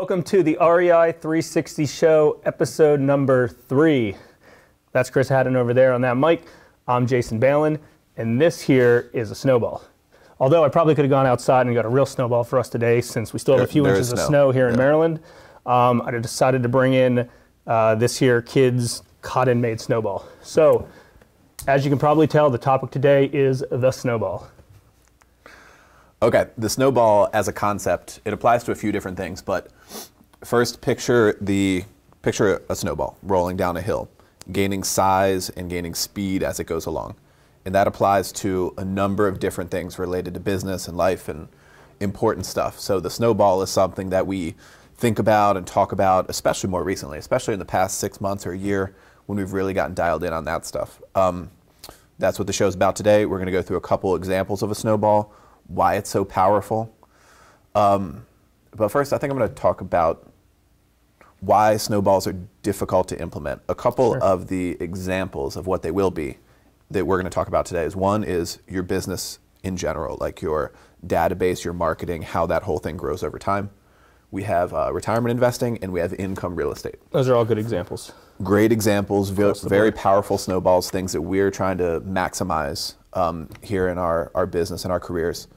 Welcome to the REI 360 Show, episode number 3. That's Chris Haddon over there on that mic. I'm Jason Balin, and this here is a snowball. Although I probably could have gone outside and got a real snowball for us today, since we still have a few inches of snow here in Maryland. I decided to bring in this here kid's cotton-made snowball. So, as you can probably tell, the topic today is the snowball. Okay, the snowball as a concept, it applies to a few different things, but first picture a snowball rolling down a hill, gaining size and gaining speed as it goes along. And that applies to a number of different things related to business and life and important stuff. So the snowball is something that we think about and talk about, especially more recently, especially in the past 6 months or a year when we've really gotten dialed in on that stuff. That's what the show's about today. We're gonna go through a couple examples of a snowball, why it's so powerful. But first, I think I'm going to talk about why snowballs are difficult to implement. A couple of the examples of what they will be that we're going to talk about today is one is your business in general, like your database, your marketing, how that whole thing grows over time. We have retirement investing, and we have income real estate. Those are all good examples. Great examples, very powerful snowballs, things that we're trying to maximize here in our business and our careers.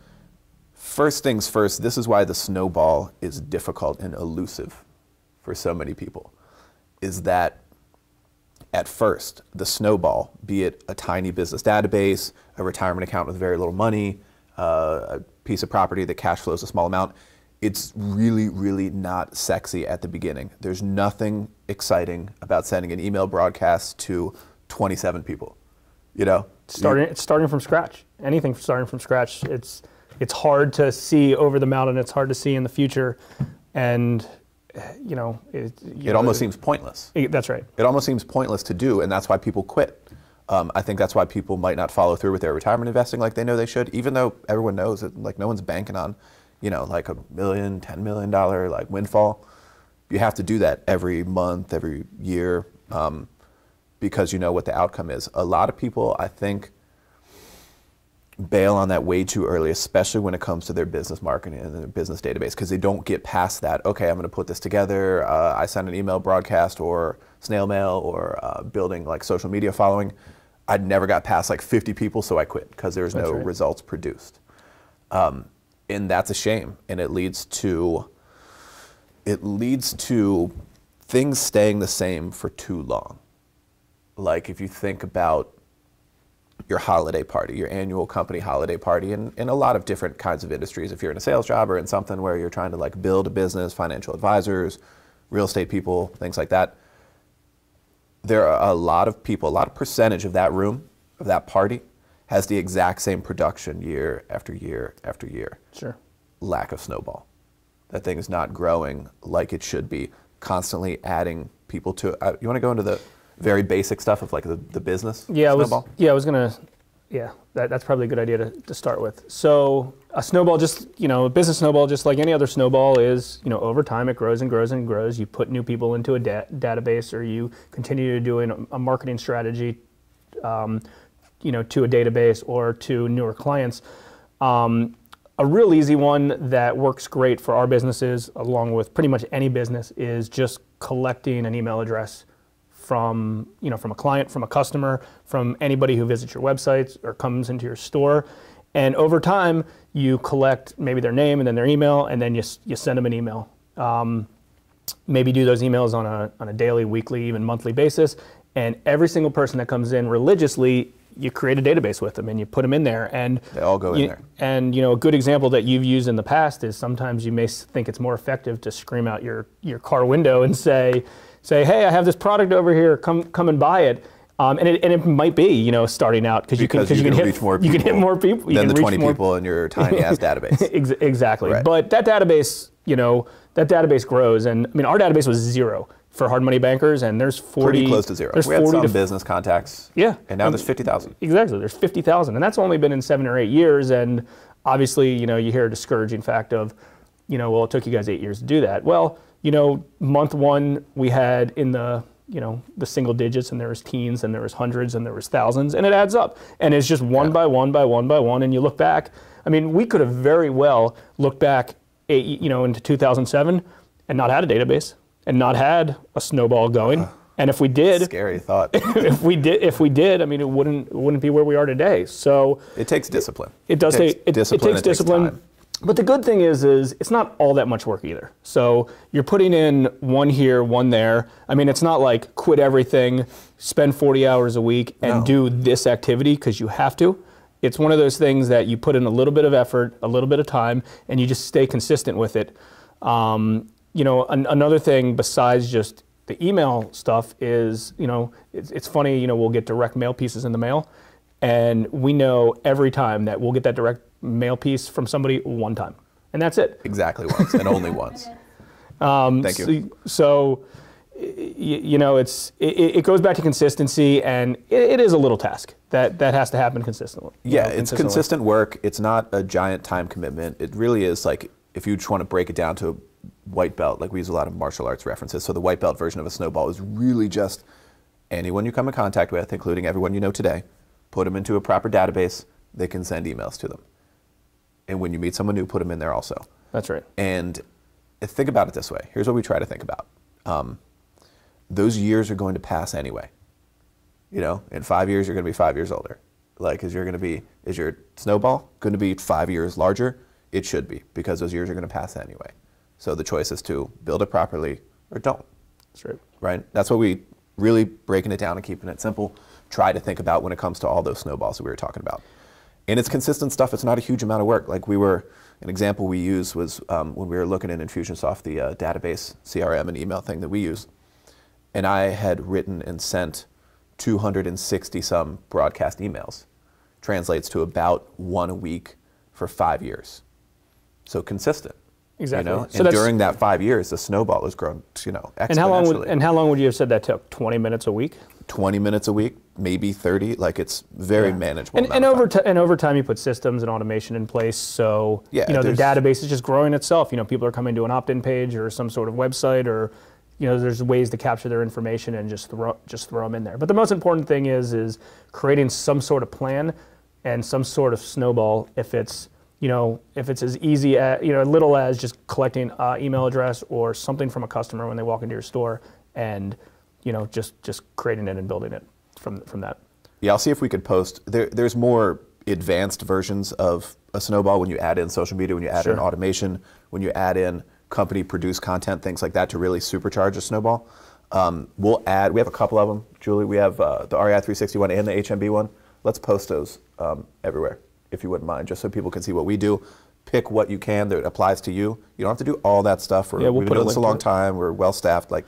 First things first, this is why the snowball is difficult and elusive for so many people, is that at first, the snowball, be it a tiny business database, a retirement account with very little money, a piece of property that cash flows a small amount, it's really, really not sexy at the beginning. There's nothing exciting about sending an email broadcast to 27 people, you know? It's starting from scratch. Anything starting from scratch, it's hard to see over the mountain. It's hard to see in the future, and it almost seems pointless. That's right. It almost seems pointless to do, and that's why people quit. I think that's why people might not follow through with their retirement investing like they know they should, even though everyone knows that, like, no one's banking on, like $1 million, $10 million like windfall. You have to do that every month, every year, because you know what the outcome is. A lot of people, I think, bail on that way too early, especially when it comes to their business marketing and their business database, because they don't get past that. Okay, I'm going to put this together. I send an email broadcast or snail mail or building like social media following. I never got past like 50 people, so I quit because there's no results produced. And that's a shame, and it leads to things staying the same for too long. Like if you think about your holiday party, your annual company holiday party, in a lot of different kinds of industries. If you're in a sales job or in something where you're trying to like build a business, financial advisors, real estate people, things like that, there are a lot of people, a lot of percentage of that room, of that party, has the exact same production year after year after year. Sure. Lack of snowball. That thing is not growing like it should be, constantly adding people to it. You want to go into the very basic stuff of like the business snowball? That's probably a good idea to start with. So a snowball, a business snowball, just like any other snowball is, over time it grows and grows and grows. You put new people into a database, or you continue to do a marketing strategy, to a database or to newer clients. A real easy one that works great for our businesses, along with pretty much any business, is just collecting an email address from a client, from a customer, from anybody who visits your websites or comes into your store. And over time, you collect maybe their name and then their email, and then you send them an email. Maybe do those emails on a daily, weekly, even monthly basis. And every single person that comes in religiously, you create a database with them and you put them in there. And they all go in there. And a good example that you've used in the past is sometimes you may think it's more effective to scream out your car window and say, hey, I have this product over here, come and buy it. And it might be, starting out because you can hit more people than the 20 people in your tiny ass database. Exactly. Right. But that database grows, and I mean our database was 0 for hard money bankers, and there's 40. Pretty close to 0. We had some business contacts. Yeah. And now there's 50,000. Exactly. There's 50,000, and that's only been in 7 or 8 years. And obviously, you hear a discouraging fact of, well, it took you guys 8 years to do that. Well, month 1 we had in the single digits, and there was teens, and there was hundreds, and there was thousands, and it adds up. And it's just one by one by one by one, and you look back. I mean, we could have very well looked back, into 2007 and not had a database and not had a Snowball going. And if we did, scary thought. if we did, I mean, it wouldn't be where we are today. So it takes discipline. It does take discipline. It takes discipline. Time. But the good thing is it's not all that much work either. So you're putting in one here, one there. I mean, it's not like quit everything, spend 40 hours a week and do this activity because you have to. It's one of those things that you put in a little bit of effort, a little bit of time, and you just stay consistent with it. You know, another thing besides just the email stuff is, you know, it's funny, you know, we'll get direct mail pieces in the mail, and we know every time that we'll get that direct mail piece from somebody one time, and that's it. Exactly once, and only once. Thank you. So, you know, it goes back to consistency, and it is a little task that has to happen consistently. Yeah, it's consistent work. It's not a giant time commitment. It really is like, if you just want to break it down to white belt, like we use a lot of martial arts references. So the white belt version of a Snowball is really just anyone you come in contact with, including everyone you know today, put them into a proper database, they can send emails to them. And when you meet someone new, put them in there also. That's right. And think about it this way. Here's what we try to think about. Those years are going to pass anyway. You know, in 5 years, you're going to be 5 years older. Like, is your Snowball going to be 5 years larger? It should be, because those years are going to pass anyway. So the choice is to build it properly or don't. That's right. Right? That's what we really breaking it down and keeping it simple try to think about when it comes to all those snowballs that we were talking about. And it's consistent stuff. It's not a huge amount of work. Like an example we used was when we were looking at Infusionsoft, the database CRM and email thing that we use. And I had written and sent 260 some broadcast emails. Translates to about one a week for 5 years. So consistent. Exactly. You know? So and during that 5 years, the Snowball has grown, you know, exponentially. And how long would you have said that took? 20 minutes a week? 20 minutes a week, maybe 30. Like, it's very manageable. And over time, you put systems and automation in place. So you know, the database is just growing itself. You know, people are coming to an opt-in page or some sort of website, or you know, there's ways to capture their information and just throw them in there. But the most important thing is creating some sort of plan and some sort of Snowball. If it's as easy as, you know, little as just collecting an email address or something from a customer when they walk into your store, and you know, just creating it and building it from that. Yeah, I'll see if we could post. There's more advanced versions of a Snowball when you add in social media, when you add in automation, when you add in company produced content, things like that to really supercharge a Snowball. We have a couple of them, Julie. We have the REI 361 and the HMB one. Let's post those everywhere, if you wouldn't mind, just so people can see what we do. Pick what you can that applies to you. You don't have to do all that stuff. We've been doing this a long time. We're well staffed. Like,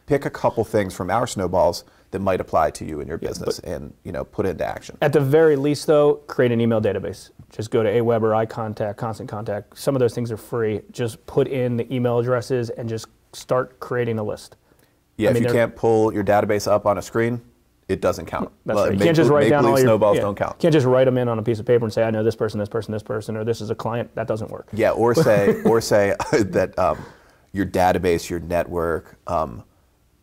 pick a couple things from our Snowballs that might apply to you in your business, and you know, put it into action. At the very least, though, create an email database. Just go to Aweber, iContact, Constant Contact. Some of those things are free. Just put in the email addresses and just start creating a list. Yeah, if you can't pull your database up on a screen, it doesn't count. That's right. You can't just write down all your Snowballs don't count. You can't just write them in on a piece of paper and say, I know this person, this person, this person, or this is a client. That doesn't work. Yeah, or say that your database, your network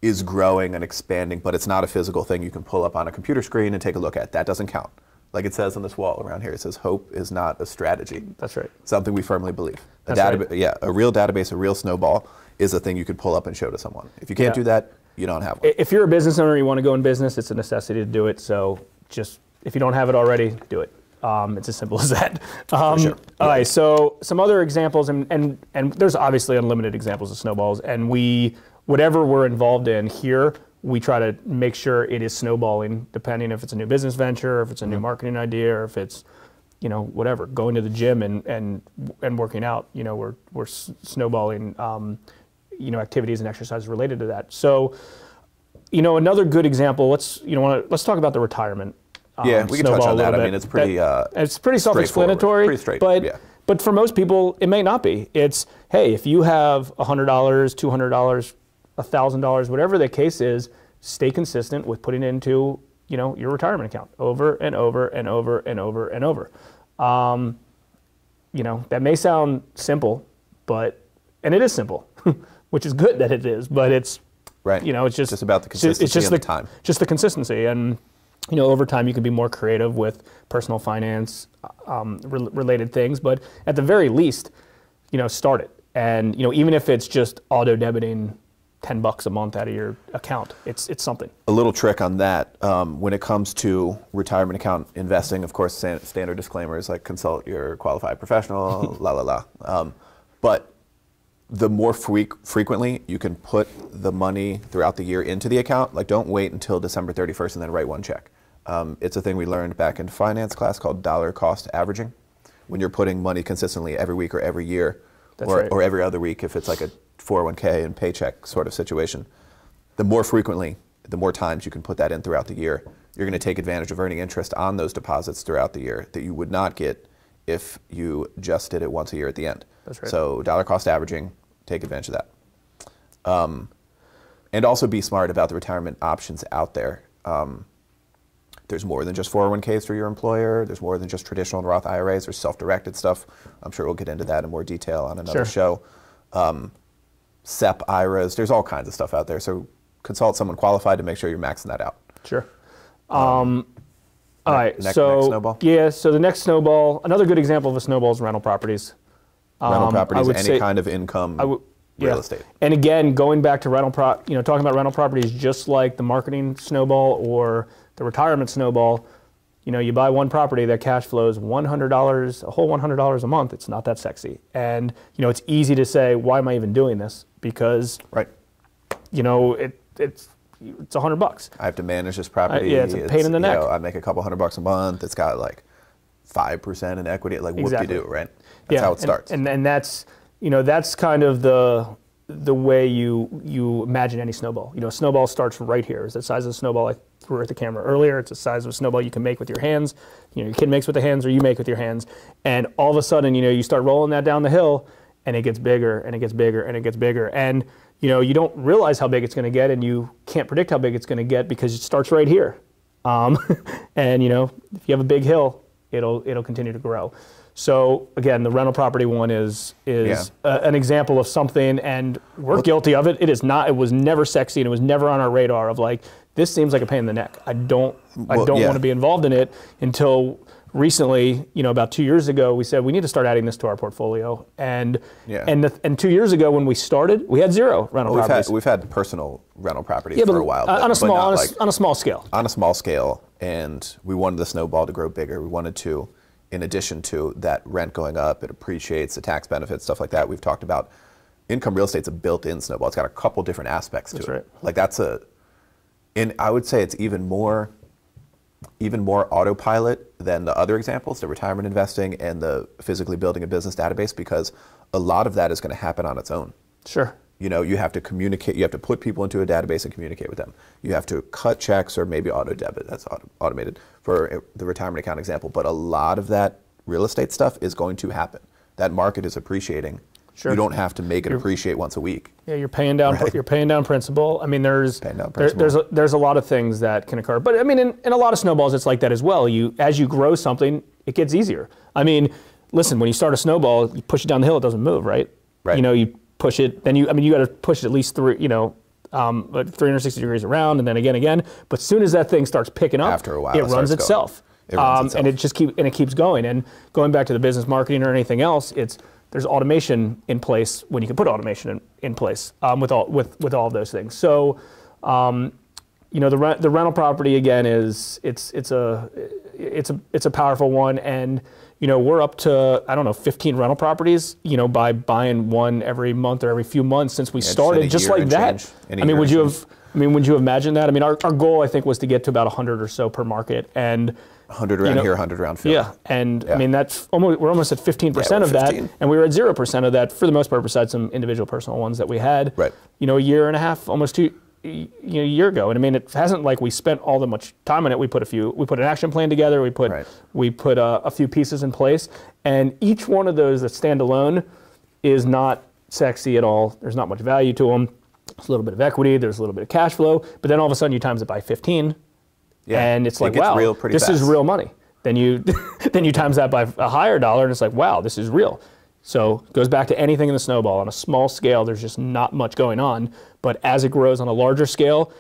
is growing and expanding, but it's not a physical thing you can pull up on a computer screen and take a look at. That doesn't count. Like it says on this wall around here, it says hope is not a strategy. That's right. Something we firmly believe. A real database, a real Snowball is a thing you could pull up and show to someone. If you can't do that, you don't have one. If you're a business owner, you want to go in business, it's a necessity to do it. So just, if you don't have it already, do it. It's as simple as that. For sure. All right, so some other examples, and there's obviously unlimited examples of Snowballs, and whatever we're involved in here, we try to make sure it is snowballing, depending if it's a new business venture, or if it's a new marketing idea, or if it's, you know, whatever, going to the gym and working out. You know, we're snowballing, you know, activities and exercises related to that. So, you know, another good example. Let's talk about the retirement. Yeah, we can touch on that. I mean, it's pretty. It's pretty self-explanatory. Pretty straight. But for most people, it may not be. It's, hey, if you have $100, $200, $1,000, whatever the case is, stay consistent with putting it into, you know, your retirement account over and over and over and over and over. You know, that may sound simple, and it is simple, which is good that it is, but it's, you know, it's just about the consistency and the time. Just the consistency. And, you know, over time you can be more creative with personal finance related things, but at the very least, you know, start it. And even if it's just auto debiting $10 a month out of your account, it's something. A little trick on that, when it comes to retirement account investing, of course, standard disclaimers like consult your qualified professional, la la la. But the more frequently you can put the money throughout the year into the account, like don't wait until December 31st and then write one check. It's a thing we learned back in finance class called dollar cost averaging. When you're putting money consistently every week or every year, or every other week if it's like a 401k and paycheck sort of situation, the more frequently, the more times you can put that in throughout the year, you're going to take advantage of earning interest on those deposits throughout the year that you would not get if you just did it once a year at the end. That's right. So dollar cost averaging, take advantage of that. And also be smart about the retirement options out there. There's more than just 401ks through your employer. There's more than just traditional Roth IRAs. There's self-directed stuff. I'm sure we'll get into that in more detail on another show. SEP IRAs. There's all kinds of stuff out there. So consult someone qualified to make sure you're maxing that out. Sure. All right. Next So snowball? yeah. So the next snowball. Another good example of a snowball is rental properties. Rental properties, any kind of income. Real estate. And again, going back to talking about rental properties, just like the marketing snowball or the retirement snowball, you buy one property that cash flows $100, a whole $100 a month. It's not that sexy. And, it's easy to say, why am I even doing this? Because, it's $100. I have to manage this property. Yeah, it's a pain in the neck. I make a couple $100 a month. It's got like 5% in equity. Like, what do you do, right? That's how it starts. And that's, that's kind of the way you imagine any snowball. A snowball starts right here. It's the size of a snowball I threw at the camera earlier. It's the size of a snowball you can make with your hands. Your kid makes with the hands or you make with your hands. And all of a sudden, you start rolling that down the hill and it gets bigger and it gets bigger and it gets bigger. And, you don't realize how big it's going to get and you can't predict how big it's going to get because it starts right here. And, if you have a big hill, it'll continue to grow. So again, the rental property one is an example of something, and we're guilty of it. It was never sexy, and it was never on our radar of like, this seems like a pain in the neck. I don't want to be involved in it until recently. About 2 years ago, we said we need to start adding this to our portfolio. And 2 years ago when we started, we had zero rental properties. We've had personal rental properties for a while, on a small scale. On a small scale, and we wanted the snowball to grow bigger. We wanted to. In addition to that rent going up, it appreciates, the tax benefits, stuff like that. We've talked about income real estate's a built-in snowball. It's got a couple different aspects to it. Right. Like and I would say it's even more autopilot than the other examples, the retirement investing and the physically building a business database, because a lot of that is going to happen on its own. Sure. You have to communicate, you have to put people into a database and communicate with them. You have to cut checks or maybe auto debit, that's automated for the retirement account example. But a lot of that real estate stuff is going to happen. That market is appreciating. Sure. You don't have to make it appreciate once a week. Yeah, you're paying down principal. I mean, there's a lot of things that can occur. But I mean, in a lot of snowballs, it's like that as well. As you grow something, it gets easier. I mean, listen, when you start a snowball, you push it down the hill, it doesn't move, right? Right. You push it, then you got to push it at least like 360 degrees around, and then again. But as soon as that thing starts picking up, after a while, it runs itself. And it keeps going. And going back to the business marketing or anything else, there's automation in place when you can put automation in place with all of those things. So, the rental property again it's a powerful one, and we're up to 15 rental proproperties by buying one every month or every few months since we started, just like that. Would you have imagined that? I mean, our goal I think was to get to about 100 or so per market, and 100 around here, 100 around Philly. Yeah, and I mean we're almost at 15% of that, and we were at 0% of that for the most part, besides some individual personal ones that we had. Right. A year and a half, almost a year ago, and I mean it hasn't like we spent all that much time on it. We put an action plan together. We put a few pieces in place, and each one of those that stand alone is not sexy at all. There's not much value to them. There's a little bit of equity. There's a little bit of cash flow, but then all of a sudden you times it by 15. Yeah, and it's like, wow, this is real money. Then you times that by a higher dollar, and it's like, wow, this is real. So it goes back to anything in the snowball. On a small scale, there's just not much going on. But as it grows on a larger scale,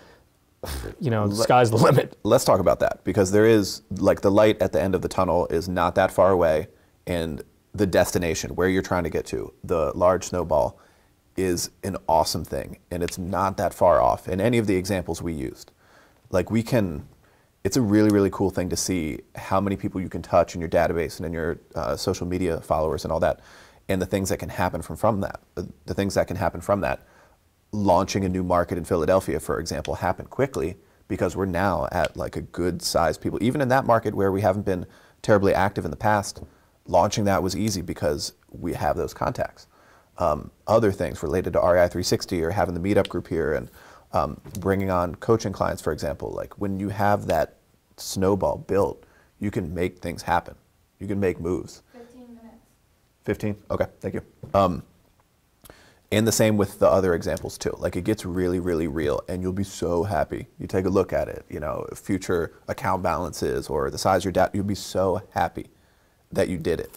the sky's the limit. Let's talk about that, because there is, like, the light at the end of the tunnel is not that far away, and the destination, where you're trying to get to, the large snowball, is an awesome thing, and it's not that far off in any of the examples we used. Like it's a really, really cool thing to see how many people you can touch in your database and in your social media followers and all that, and the things that can happen from that. The things that can happen from that. Launching a new market in Philadelphia, for example, happened quickly because we're now at like a good size people. Even in that market where we haven't been terribly active in the past, launching that was easy because we have those contacts. Other things related to REI 360 or having the meetup group here and bringing on coaching clients, for example, like when you have that snowball built, you can make things happen. You can make moves. 15 minutes. 15? Okay, thank you. And the same with the other examples too. Like it gets really, really real and you'll be so happy. You take a look at it, you know, future account balances or the size of your debt, you'll be so happy that you did it.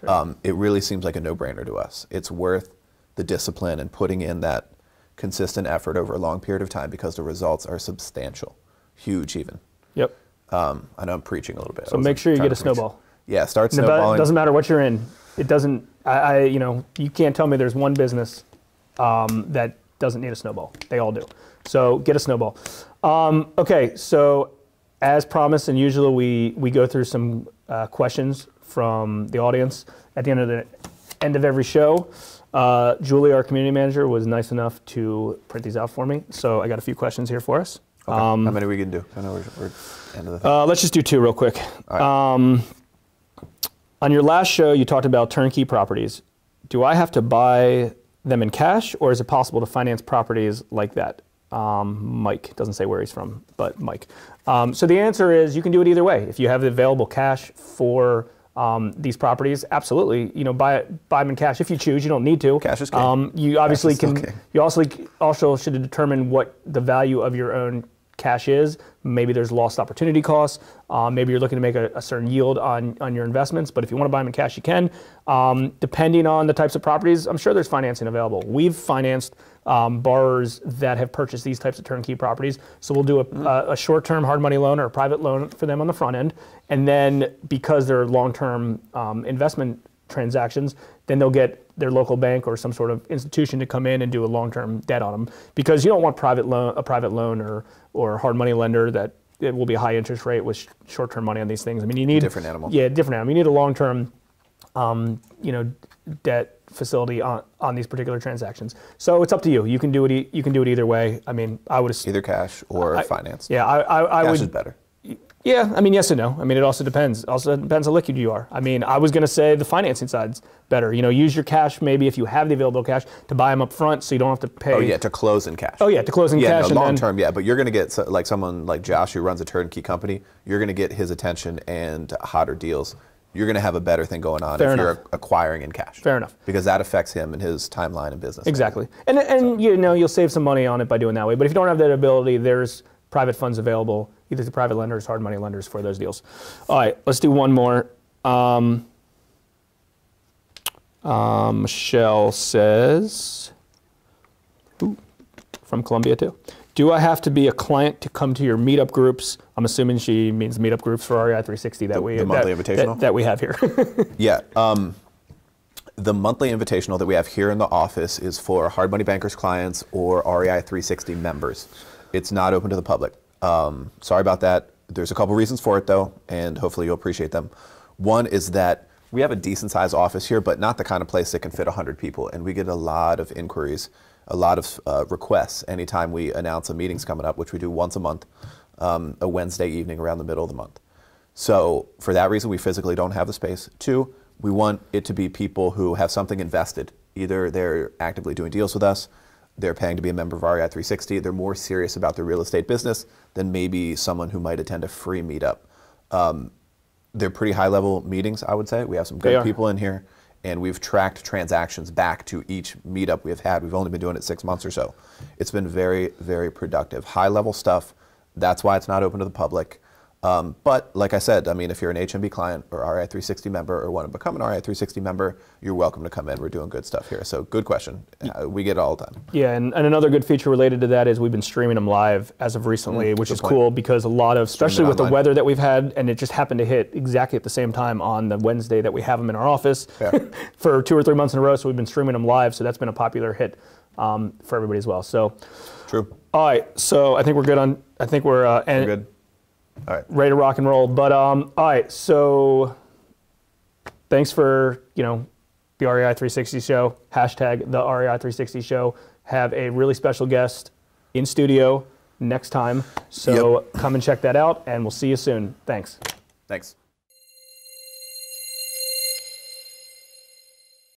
Right. It really seems like a no-brainer to us. It's worth the discipline and putting in that consistent effort over a long period of time because the results are substantial, huge even. Yep. I know I'm preaching a little bit. So make sure you get a snowball. Yeah, start snowballing. It doesn't matter what you're in. It doesn't, you know, you can't tell me there's one business that doesn't need a snowball. They all do. So get a snowball. Okay, so as promised and usual, we go through some questions from the audience at the end of every show. Julie, our community manager, was nice enough to print these out for me. So I got a few questions here for us. Okay. How many we can do? I know we're end of the thing. Let's just do 2 real quick. All right. On your last show, you talked about turnkey properties. Do I have to buy them in cash, or is it possible to finance properties like that? Mike doesn't say where he's from, but Mike. So the answer is you can do it either way. If you have the available cash for these properties, absolutely. You know, buy them in cash if you choose. You don't need to. Cash is king. You obviously Cash is can. still king. You also should determine what the value of your own cash is. Maybe there's lost opportunity costs. Maybe you're looking to make a certain yield on your investments. But if you want to buy them in cash, you can. Depending on the types of properties, I'm sure there's financing available. We've financed borrowers that have purchased these types of turnkey properties. So we'll do a short-term hard money loan or a private loan for them on the front end. And then because they're long-term investment transactions, then they'll get their local bank or some sort of institution to come in and do a long-term debt on them. Because you don't want a private loan or hard money lender that it will be a high interest rate with short-term money on these things. I mean, you need different animal. Yeah, different animal. You need a long-term, debt facility on these particular transactions. So it's up to you. You can do it. You can do it either way. I mean, I would either cash or finance. Yeah, I would. Cash is better. Yeah, I mean, yes and no. I mean, it also depends. Also depends how liquid you are. I mean, I was going to say the financing side's better. You know, use your cash maybe if you have the available cash to buy them up front, so you don't have to pay. Oh yeah, to close in cash. Oh yeah, to close in cash. Yeah, no, long term, yeah. But you're going to get like someone like Josh who runs a turnkey company. You're going to get his attention and hotter deals. You're going to have a better thing going on if you're acquiring in cash. Fair enough. Because that affects him and his timeline and business. Exactly. And you know, you'll save some money on it by doing that way. But if you don't have that ability, there's private funds available, either to private lenders, hard money lenders for those deals. All right, let's do one more. Michelle says, from Columbia too. Do I have to be a client to come to your meetup groups? I'm assuming she means meetup groups for REI 360 that the monthly invitational that we have here. Yeah. The monthly invitational that we have here in the office is for hard money bankers clients or REI 360 members. It's not open to the public. Sorry about that. There's a couple reasons for it though, and hopefully you'll appreciate them. One is that we have a decent sized office here, but not the kind of place that can fit 100 people. And we get a lot of inquiries, a lot of requests anytime we announce a meeting's coming up, which we do once a month, a Wednesday evening around the middle of the month. So for that reason, we physically don't have the space. 2, we want it to be people who have something invested. Either they're actively doing deals with us, they're paying to be a member of REI 360, they're more serious about their real estate business than maybe someone who might attend a free meetup. They're pretty high level meetings, I would say. We have some good people in here, and we've tracked transactions back to each meetup we've had. We've only been doing it 6 months or so. It's been very, very productive. High level stuff, that's why it's not open to the public. But like I said, I mean, if you're an HMB client or RI360 member or want to become an RI360 member, you're welcome to come in. We're doing good stuff here. So good question. We get it all the time. Yeah, and another good feature related to that is we've been streaming them live as of recently, which is cool because a lot of, especially with the weather that we've had, and it just happened to hit exactly at the same time on the Wednesday that we have them in our office for 2 or 3 months in a row. So we've been streaming them live. So that's been a popular hit for everybody as well. So true. All right, so I think we're good on. I think we're good. All right. Ready to rock and roll. But all right, so thanks for the REI 360 show. Hashtag the REI 360 show. Have a really special guest in studio next time. So come and check that out, and we'll see you soon. Thanks. Thanks.